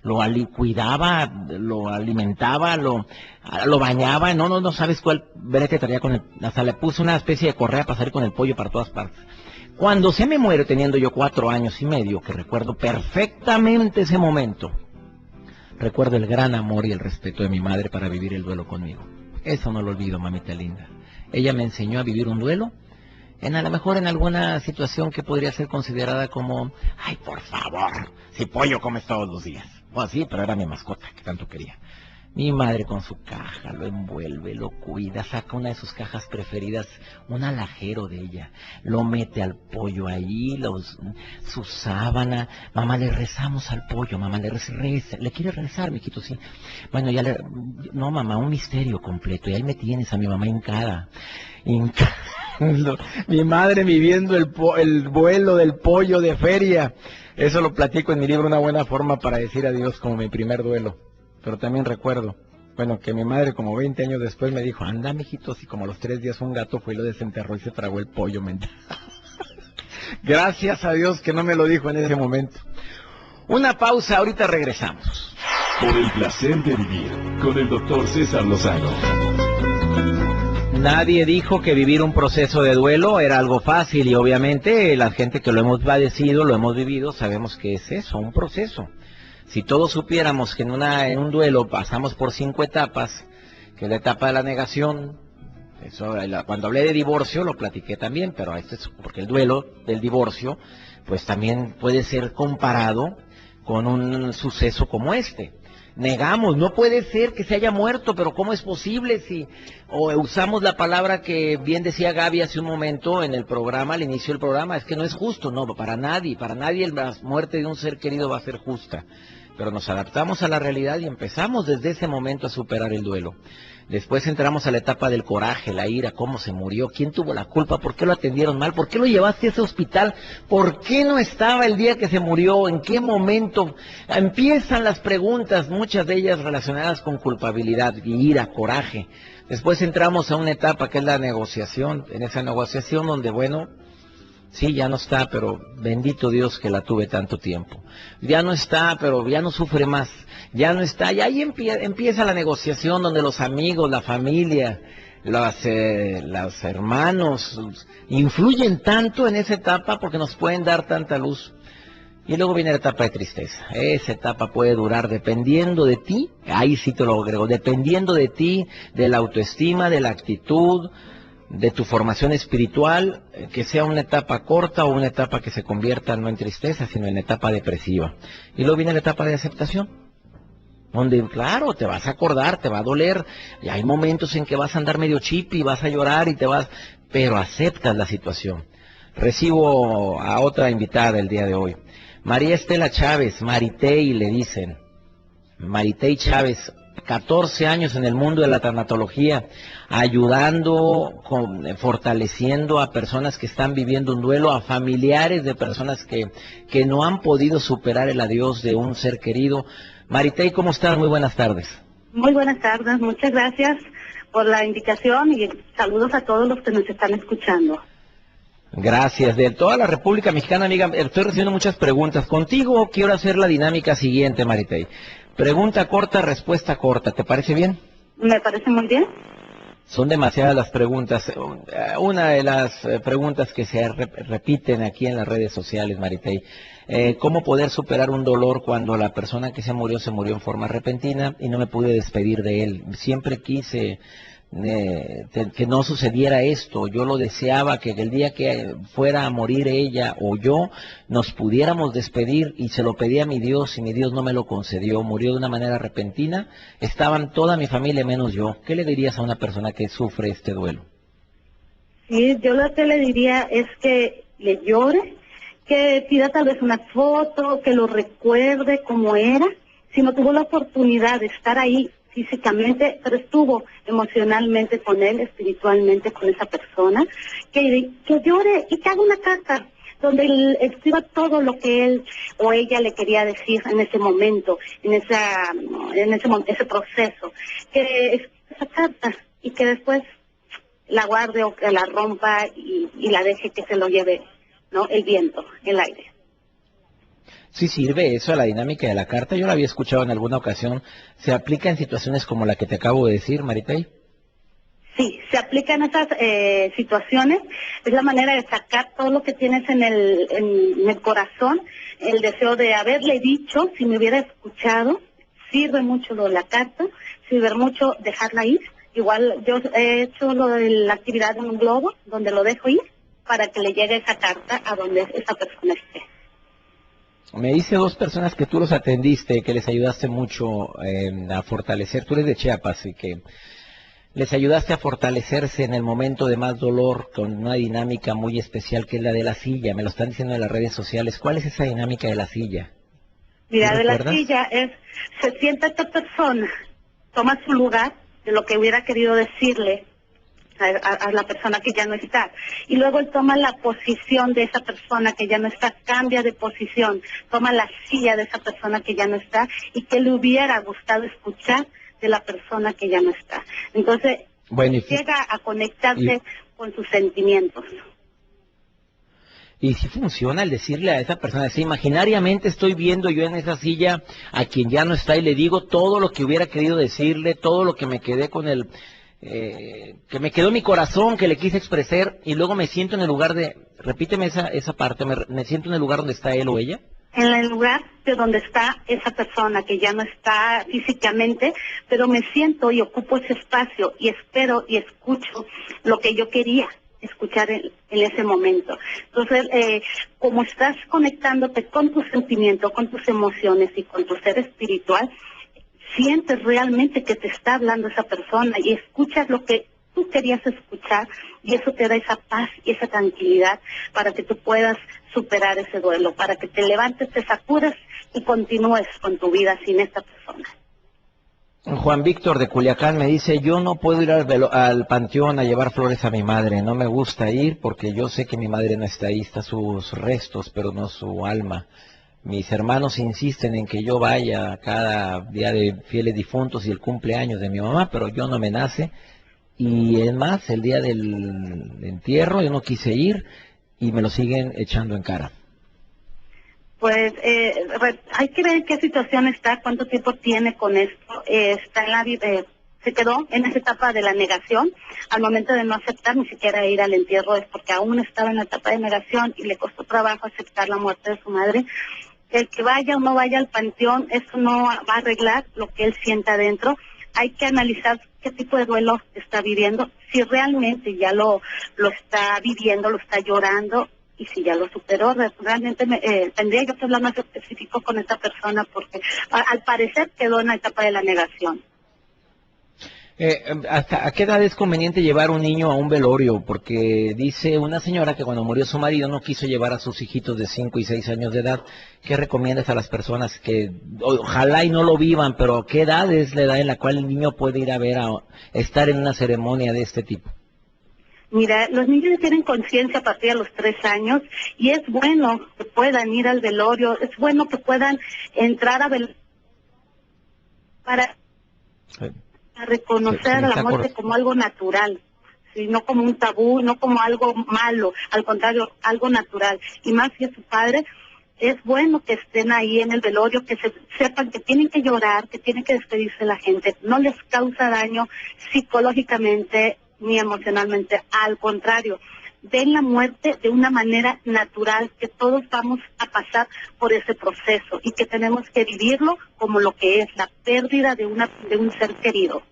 lo cuidaba, lo alimentaba, lo bañaba, no sabes cuál brete traía hasta le puse una especie de correa para salir con el pollo para todas partes. Cuando se me muere, teniendo yo 4 años y medio, que recuerdo perfectamente ese momento, recuerdo el gran amor y el respeto de mi madre para vivir el duelo conmigo. Eso no lo olvido, mamita linda. Ella me enseñó a vivir un duelo, a lo mejor en alguna situación que podría ser considerada como, ay, por favor, si pollo comes todos los días. Pues sí, pero era mi mascota, que tanto quería. Mi madre con su caja, lo envuelve, lo cuida, saca una de sus cajas preferidas, un alajero de ella, lo mete al pollo ahí, su sábana. Mamá, le rezamos al pollo, mamá, le quiere rezar, mijito, sí. Bueno, no, mamá, un misterio completo, y ahí me tienes a mi mamá hincada. Mi madre viviendo el vuelo del pollo de feria. Eso lo platico en mi libro, Una buena forma para decir adiós, como mi primer duelo. Pero también recuerdo, que mi madre como 20 años después me dijo, anda, mijito, si como a los 3 días un gato fue y lo desenterró y se tragó el pollo, Gracias a Dios que no me lo dijo en ese momento. Una pausa, ahorita regresamos. Por el placer de vivir, con el doctor César Lozano. Nadie dijo que vivir un proceso de duelo era algo fácil, y obviamente la gente que lo hemos padecido, lo hemos vivido, sabemos que es eso, un proceso. Si todos supiéramos que en un duelo pasamos por 5 etapas, que es la etapa de la negación, cuando hablé de divorcio lo platiqué también, pero esto es porque el duelo del divorcio pues también puede ser comparado con un suceso como este. Negamos, no puede ser que se haya muerto, pero ¿cómo es posible o usamos la palabra que bien decía Gaby hace un momento en el programa, al inicio del programa, es que no es justo? No, para nadie la muerte de un ser querido va a ser justa. Pero nos adaptamos a la realidad y empezamos desde ese momento a superar el duelo. Después entramos a la etapa del coraje, la ira, cómo se murió, quién tuvo la culpa, por qué lo atendieron mal, por qué lo llevaste a ese hospital, por qué no estaba el día que se murió, en qué momento. Empiezan las preguntas, muchas de ellas relacionadas con culpabilidad, ira, coraje. Después entramos a una etapa que es la negociación, en esa negociación donde, sí, ya no está, pero bendito Dios que la tuve tanto tiempo. Ya no está, pero ya no sufre más. Ya no está, y ahí empieza la negociación donde los amigos, la familia, los hermanos influyen tanto en esa etapa porque nos pueden dar tanta luz. Y luego viene la etapa de tristeza. Esa etapa puede durar, dependiendo de ti, ahí sí te lo agrego, dependiendo de ti, de la autoestima, de la actitud, de tu formación espiritual, que sea una etapa corta o una etapa que se convierta no en tristeza, sino en etapa depresiva. Y luego viene la etapa de aceptación, donde, claro, te vas a acordar, te va a doler, y hay momentos en que vas a andar medio chipi, vas a llorar pero aceptas la situación. Recibo a otra invitada el día de hoy, María Estela Chávez, Maritey le dicen, Maritey Chávez, 14 años en el mundo de la tanatología, ayudando, fortaleciendo a personas que están viviendo un duelo, a familiares de personas que no han podido superar el adiós de un ser querido. Maritey, ¿cómo estás? Muy buenas tardes. Muy buenas tardes, muchas gracias por la invitación y saludos a todos los que nos están escuchando. Gracias. De toda la República Mexicana, amiga, estoy recibiendo muchas preguntas. Contigo quiero hacer la dinámica siguiente, Maritey. Pregunta corta, respuesta corta. ¿Te parece bien? Me parece muy bien. Son demasiadas las preguntas. Una de las preguntas que se repiten aquí en las redes sociales, Maritey, ¿cómo poder superar un dolor cuando la persona que se murió en forma repentina y no me pude despedir de él? Siempre quise que no sucediera esto. Yo lo deseaba, que el día que fuera a morir ella o yo nos pudiéramos despedir, y se lo pedí a mi Dios y mi Dios no me lo concedió. Murió de una manera repentina, estaban toda mi familia menos yo. ¿Qué le dirías a una persona que sufre este duelo? Sí, yo lo que le diría es que le llore, que pida tal vez una foto, que lo recuerde como era. Si no tuvo la oportunidad de estar ahí físicamente, pero estuvo emocionalmente con él, espiritualmente con esa persona, que llore y que haga una carta donde él escriba todo lo que él o ella le quería decir en ese momento, en ese proceso, que escriba esa carta y que después la guarde o que la rompa y la deje que se lo lleve, ¿no? El viento, el aire. Sí sirve eso a la dinámica de la carta. Yo la había escuchado en alguna ocasión. ¿Se aplica en situaciones como la que te acabo de decir, Maritey? Sí, se aplica en esas situaciones. Es la manera de sacar todo lo que tienes en el corazón, el deseo de haberle dicho, si me hubiera escuchado. Sirve mucho lo de la carta, sirve mucho dejarla ir. Igual yo he hecho lo de la actividad en un globo, donde lo dejo ir, para que le llegue esa carta a donde esa persona esté. Me dice 2 personas que tú los atendiste, que les ayudaste mucho a fortalecer. Tú eres de Chiapas y que les ayudaste a fortalecerse en el momento de más dolor con una dinámica muy especial que es la de la silla. Me lo están diciendo en las redes sociales. ¿Cuál es esa dinámica de la silla? Mira, de la silla se sienta esta persona, toma su lugar de lo que hubiera querido decirle a la persona que ya no está, y luego él toma la posición de esa persona que ya no está, cambia de posición, toma la silla de esa persona que ya no está y que le hubiera gustado escuchar de la persona que ya no está. Entonces, llega a conectarse con sus sentimientos. Y si funciona el decirle a esa persona, si imaginariamente estoy viendo yo en esa silla a quien ya no está y le digo todo lo que hubiera querido decirle, todo lo que me quedé con el... que me quedó en mi corazón, que le quise expresar, y luego me siento en el lugar de... Repíteme esa parte, me siento en el lugar donde está él o ella. En el lugar de donde está esa persona que ya no está físicamente, pero me siento y ocupo ese espacio y espero y escucho lo que yo quería escuchar en ese momento. Entonces, como estás conectándote con tus sentimientos, con tus emociones y con tu ser espiritual, sientes realmente que te está hablando esa persona y escuchas lo que tú querías escuchar, y eso te da esa paz y esa tranquilidad para que tú puedas superar ese duelo, para que te levantes, te sacudes y continúes con tu vida sin esta persona. Juan Víctor de Culiacán me dice, yo no puedo ir al panteón a llevar flores a mi madre, no me gusta ir porque yo sé que mi madre no está ahí, está sus restos, pero no su alma. Mis hermanos insisten en que yo vaya cada día de fieles difuntos y el cumpleaños de mi mamá, pero yo no me nace. Y es más, el día del entierro yo no quise ir y me lo siguen echando en cara. Pues hay que ver en qué situación está, cuánto tiempo tiene con esto. Está en la se quedó en esa etapa de la negación. Al momento de no aceptar ni siquiera ir al entierro es porque aún estaba en la etapa de negación y le costó trabajo aceptar la muerte de su madre. El que vaya o no vaya al panteón, eso no va a arreglar lo que él sienta adentro. Hay que analizar qué tipo de duelo está viviendo, si realmente ya lo está viviendo, lo está llorando, y si ya lo superó. Realmente tendría yo que hablar más específico con esta persona, porque al parecer quedó en la etapa de la negación. ¿Hasta a qué edad es conveniente llevar un niño a un velorio? Porque dice una señora que cuando murió su marido no quiso llevar a sus hijitos de 5 y 6 años de edad. ¿Qué recomiendas a las personas que ojalá y no lo vivan, pero qué edad es la edad en la cual el niño puede ir a ver, a estar en una ceremonia de este tipo? Mira, los niños tienen conciencia a partir de los 3 años y es bueno que puedan ir al velorio, es bueno que puedan entrar a velorio para reconocer la muerte como algo natural, ¿sí? No como un tabú, no como algo malo, al contrario, algo natural. Y más si es su padre, es bueno que estén ahí en el velorio, que sepan que tienen que llorar, que tienen que despedirse de la gente. No les causa daño psicológicamente ni emocionalmente, al contrario. Ven la muerte de una manera natural, que todos vamos a pasar por ese proceso y que tenemos que vivirlo como lo que es la pérdida de un ser querido.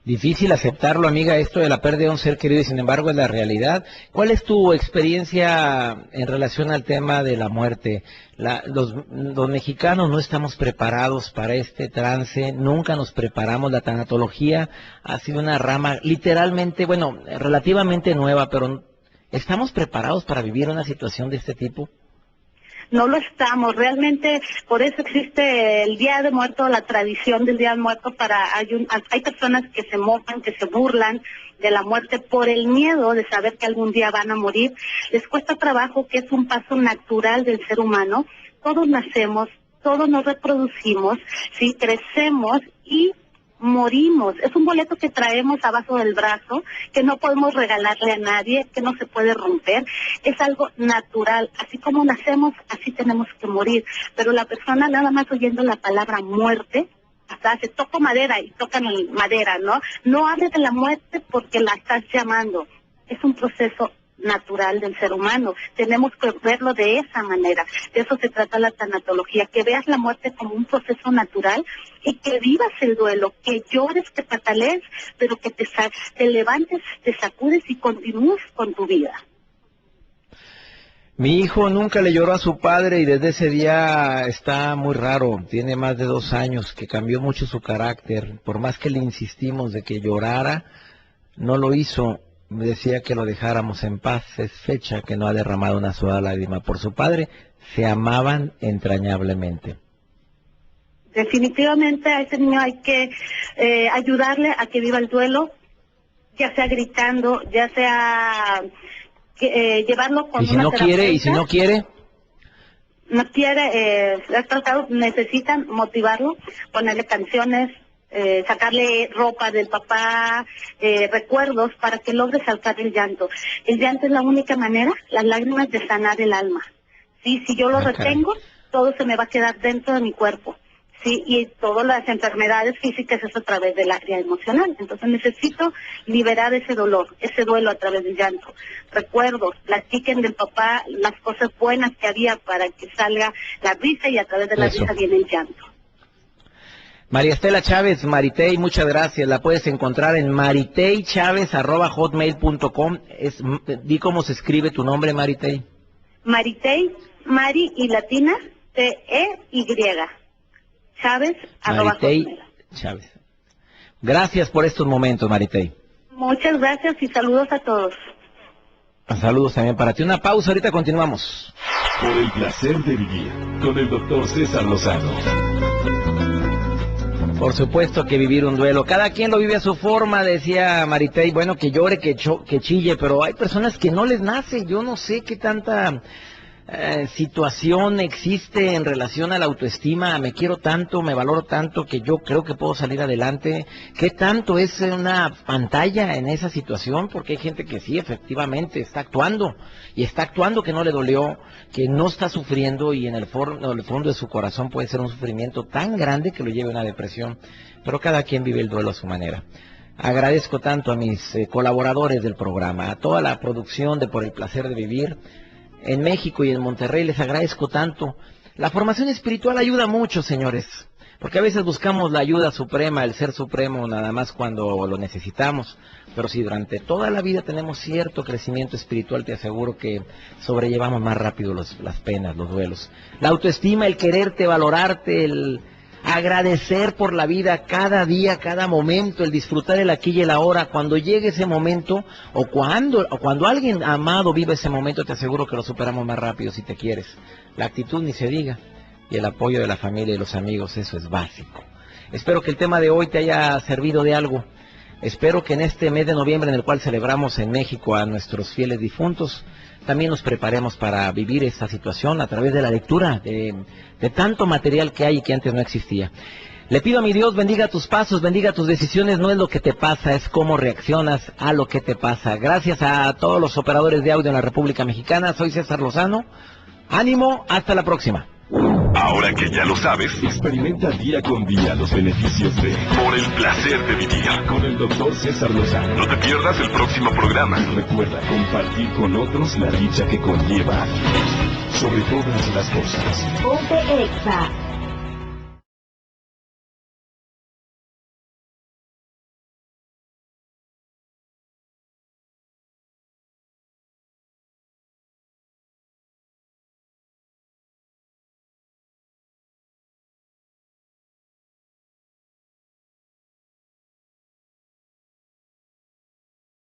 Difícil aceptarlo, amiga, esto de la pérdida de un ser querido, y sin embargo es la realidad. ¿Cuál es tu experiencia en relación al tema de la muerte? Los mexicanos no estamos preparados para este trance, nunca nos preparamos. La tanatología ha sido una rama literalmente, bueno, relativamente nueva, pero ¿estamos preparados para vivir una situación de este tipo? No lo estamos, realmente por eso existe el Día de Muertos, la tradición del Día de Muertos. Hay personas que se mofan, que se burlan de la muerte por el miedo de saber que algún día van a morir. Les cuesta trabajo, que es un paso natural del ser humano. Todos nacemos, todos nos reproducimos, ¿sí? Crecemos y morimos. Es un boleto que traemos abajo del brazo, que no podemos regalarle a nadie, que no se puede romper. Es algo natural. Así como nacemos, así tenemos que morir. Pero la persona, nada más oyendo la palabra muerte, hasta hace toco madera y tocan madera, ¿no? No hables de la muerte porque la estás llamando. Es un proceso natural del ser humano. Tenemos que verlo de esa manera. De eso se trata la tanatología, que veas la muerte como un proceso natural y que vivas el duelo, que llores, que patalees, pero que te levantes, te sacudes y continúes con tu vida. Mi hijo nunca le lloró a su padre y desde ese día está muy raro. Tiene más de 2 años, que cambió mucho su carácter. Por más que le insistimos de que llorara, no lo hizo. Me decía que lo dejáramos en paz. Es fecha que no ha derramado una sola lágrima por su padre. Se amaban entrañablemente. Definitivamente a ese niño hay que ayudarle a que viva el duelo, ya sea gritando, ya sea llevarlo con ¿Y si una no terapeuta. quiere? ¿Y si no quiere? No quiere, necesitan motivarlo, ponerle canciones, sacarle ropa del papá, recuerdos, para que logre saltar el llanto. El llanto es la única manera, las lágrimas, de sanar el alma. ¿Sí? Si yo lo retengo, todo se me va a quedar dentro de mi cuerpo. Sí, y todas las enfermedades físicas es a través del área emocional. Entonces necesito liberar ese dolor, ese duelo a través del llanto. Recuerdos, platiquen del papá las cosas buenas que había para que salga la risa, y a través de la risa viene el llanto. María Estela Chávez, Maritey, muchas gracias. La puedes encontrar en mariteychavez@hotmail.com. Di cómo se escribe tu nombre, Maritey. Maritey, Mari y latina, T-E-Y. Chávez, Maritey Chávez. Gracias por estos momentos, Maritey. Muchas gracias y saludos a todos. Saludos también para ti. Una pausa, ahorita continuamos. Por el placer de vivir, con el doctor César Lozano. Por supuesto que vivir un duelo, cada quien lo vive a su forma, decía Maritey. Bueno, que llore, que chille, pero hay personas que no les nace. Yo no sé qué tanta situación existe en relación a la autoestima. Me quiero tanto, me valoro tanto, que yo creo que puedo salir adelante. ¿Qué tanto es una pantalla en esa situación? Porque hay gente que sí, efectivamente, está actuando, y está actuando que no le dolió, que no está sufriendo, y en el fondo de su corazón puede ser un sufrimiento tan grande que lo lleve a una depresión. Pero cada quien vive el duelo a su manera. Agradezco tanto a mis colaboradores del programa, a toda la producción de Por el Placer de Vivir, en México y en Monterrey. Les agradezco tanto. La formación espiritual ayuda mucho, señores, porque a veces buscamos la ayuda suprema, el ser supremo, nada más cuando lo necesitamos. Pero si durante toda la vida tenemos cierto crecimiento espiritual, te aseguro que sobrellevamos más rápido las penas, los duelos. La autoestima, el quererte, valorarte, el agradecer por la vida cada día, cada momento, el disfrutar el aquí y el ahora. Cuando llegue ese momento, o cuando alguien amado vive ese momento, te aseguro que lo superamos más rápido si te quieres. La actitud ni se diga, y el apoyo de la familia y los amigos, eso es básico. Espero que el tema de hoy te haya servido de algo. Espero que en este mes de noviembre, en el cual celebramos en México a nuestros fieles difuntos, también nos preparemos para vivir esta situación a través de la lectura de tanto material que hay y que antes no existía. Le pido a mi Dios, bendiga tus pasos, bendiga tus decisiones. No es lo que te pasa, es cómo reaccionas a lo que te pasa. Gracias a todos los operadores de audio en la República Mexicana. Soy César Lozano. Ánimo, hasta la próxima. Ahora que ya lo sabes, Experimenta día con día los beneficios de por el placer de vivir. con el Dr. César Lozano. No te pierdas el próximo programa. Recuerda compartir con otros la dicha que conlleva sobre todas las cosas. Ponte Exa.